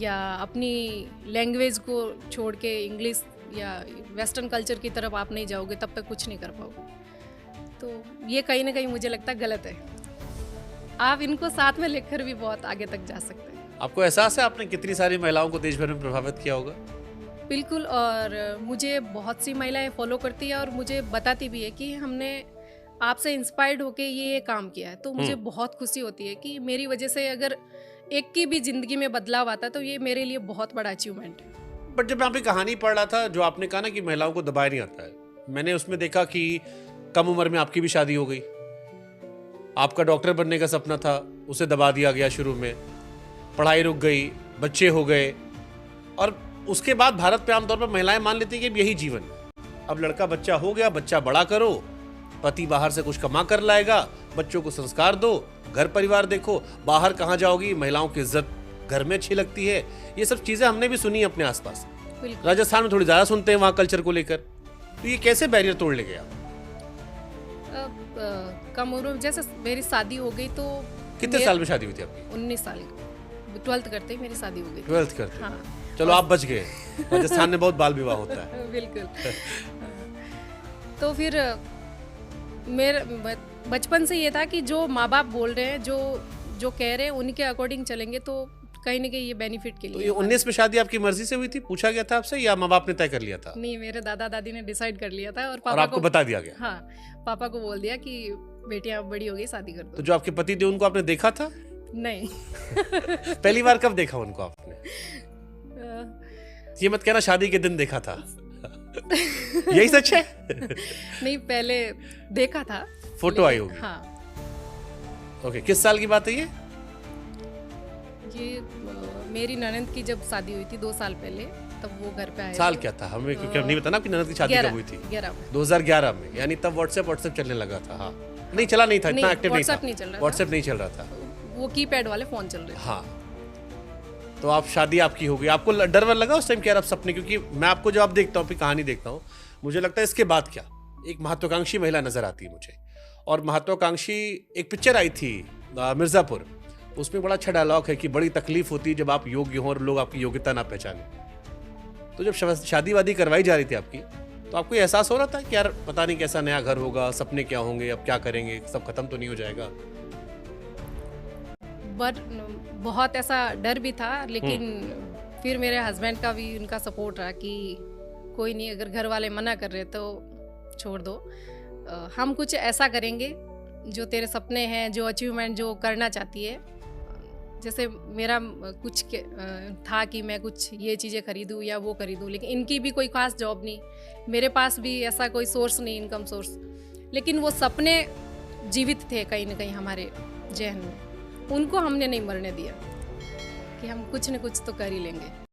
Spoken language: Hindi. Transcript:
या अपनी लैंग्वेज को छोड़ के इंग्लिश या वेस्टर्न कल्चर की तरफ आप नहीं जाओगे तब तक कुछ नहीं कर पाओगे। तो ये कहीं ना कहीं मुझे लगता है गलत है। आप इनको साथ में लेकर भी बहुत आगे तक जा सकते हैं। आपको एहसास है आपने कितनी सारी महिलाओं को देश भर में प्रभावित किया होगा? बिल्कुल, और मुझे बहुत सी महिलाएं फॉलो करती है और मुझे बताती भी है कि हमने आपसे इंस्पायर्ड होके ये काम किया है। तो मुझे बहुत खुशी होती है कि मेरी वजह से अगर एक की भी जिंदगी में बदलाव आता है तो ये मेरे लिए बहुत बड़ा अचीवमेंट है। बट जब मैं आपकी कहानी पढ़ रहा था, जो आपने कहा ना कि महिलाओं को दबाया नहीं आता है, मैंने उसमें देखा कि कम उम्र में आपकी भी शादी हो गई, आपका डॉक्टर बनने का सपना था, उसे दबा दिया गया शुरू में, पढ़ाई रुक गई, बच्चे हो गए, और उसके बाद भारत पे आमतौर पर महिलाएं मान लेती हैं कि यही जीवन है। अब लड़का बच्चा हो गया, बच्चा बड़ा करो, पति बाहर से कुछ कमा कर लाएगा, बच्चों को संस्कार दो, घर परिवार देखो, बाहर कहाँ जाओगी, महिलाओं की इज्जत घर में अच्छी लगती है। ये सब चीजें हमने भी सुनी अपने आसपास। राजस्थान में थोड़ी ज्यादा सुनते हैं वहां कल्चर को लेकर। तो ये कैसे बैरियर तोड़ ले गया? कम उम्र में जैसे मेरी शादी हो गई तो कितने साल में शादी हुई थी आपकी? 19 साल, 12th करते ही मेरी शादी हो गई। 12th करते? हाँ। चलो आप बच गए। राजस्थान में बहुत बाल विवाह होता है। बिल्कुल। तो फिर मेरे बचपन से ये था कि जो माँ बाप बोल रहे हैं, जो कह रहे हैं उनके अकॉर्डिंग चलेंगे तो कहीं ना कहीं ये बेनिफिट के लिए। तो ये 19 में शादी आपकी मर्जी से हुई थी? पूछा गया था आपसे या माँ बाप ने तय कर लिया था? नहीं, मेरे दादा दादी ने डिसाइड कर लिया था और और आपको बता दिया गया? हाँ, पापा को बोल दिया कि बेटियां बड़ी हो गई, शादी कर दो। तो जो आपके पति थे उनको आपने देखा था? नहीं। पहली बार कब देखा उनको आपने? ये मत कहना शादी के दिन देखा था। यही सच है? नहीं, पहले देखा था, फोटो आई होगी। हाँ। ओके, किस साल की बात है ये? मेरी ननद की जब शादी हुई थी 2 साल पहले, तब वो घर पे आए। साल क्या था हमें क्योंकि नहीं पता ना आपकी ननद की शादी कब हुई थी? 2011 में, यानी तब व्हाट्सएप चलने लगा था। हाँ, नहीं चला नहीं था, इतना एक्टिव नहीं था, व्हाट्सएप नहीं चल रहा था, वो कीपैड वाले फोन चल रहे थे। हाँ, तो आप शादी आपकी हो गई। आपको डर वर लगा उस टाइम कि यार अब सपने, क्योंकि मैं आपको जब देखता हूँ, कहानी देखता हूँ, मुझे लगता है इसके बाद क्या एक महत्वाकांक्षी महिला नजर आती है मुझे। और महत्वाकांक्षी एक पिक्चर आई थी मिर्जापुर, उसमें बड़ा अच्छा डायलॉग है कि बड़ी तकलीफ होती है जब आप योग्य हो और लोग आपकी योग्यता ना पहचाने। तो जब शादी वादी करवाई जा रही थी आपकी, तो आपको एहसास हो रहा था कि यार पता नहीं कैसा नया घर होगा, सपने क्या होंगे, अब क्या करेंगे, सब खत्म तो नहीं हो जाएगा? बट बहुत ऐसा डर भी था, लेकिन फिर मेरे हस्बैंड का भी उनका सपोर्ट रहा कि कोई नहीं, अगर घर वाले मना कर रहे तो छोड़ दो, हम कुछ ऐसा करेंगे जो तेरे सपने हैं, जो अचीवमेंट जो करना चाहती है। जैसे मेरा कुछ था कि मैं कुछ ये चीज़ें खरीदूँ या वो खरीदूँ, लेकिन इनकी भी कोई खास जॉब नहीं, मेरे पास भी ऐसा कोई सोर्स नहीं, इनकम सोर्स, लेकिन वो सपने जीवित थे कहीं ना कहीं हमारे जहन में। उनको हमने नहीं मरने दिया कि हम कुछ न कुछ तो कर ही लेंगे।